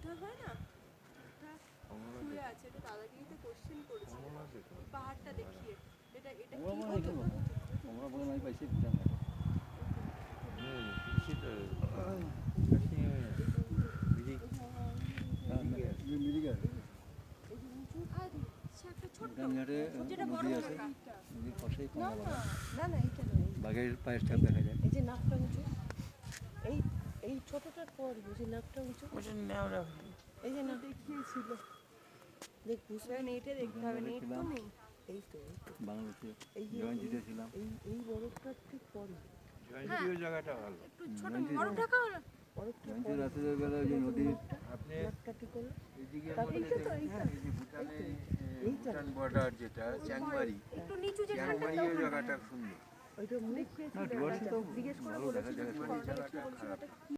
ওঠা হয় না, শুয়ে আছে, এটা দাদাগিরিতে কোশ্চেন করেছিল পাহাড়টা দেখিয়ে, এটা এটা কি হতো? আমরা বলে নাই পাইছি দিতাম না। মিরিগার গানঘাটে নদী আছে, নদীর পাশেই কমলা বাগান। না না এইটা নয়, বাঘের পায়ের ছাপ দেখা যায়। এই যে নাকটা উঁচু, এই এই ছোটটার পর বুঝি নাকটা উঁচু, এই যে না দেখিয়েছিল, দেখ বুঝবেন এইটা দেখতে হবে, নেট তো নেই, এই তো বাংলাদেশে এই যে জয়ন্তীতে ছিলাম। এই বরফটার ঠিক পরে জয়ন্তীর জায়গাটা ভালো। একটু ছোট বরফটা হলো, বরফটা জয়ন্তী রাতের বেলা ওই যে নদীর আপনি নাকটা ঠিক হলো, এদিকে তারপরে মধ্যে এইটা তো এইটা এই যে ভুটান বর্ডার যেটা চ্যাংমারি, একটু নিচু যেখানটা চ্যাংমারি ওই জায়গাটা সুন্দর। ওইটা মুখ না, ডুয়ার্সে তো জিজ্ঞেস করে ভালো দেখা যায়। বলেছিল, চ্যাংমারি জায়গাটা খারাপ।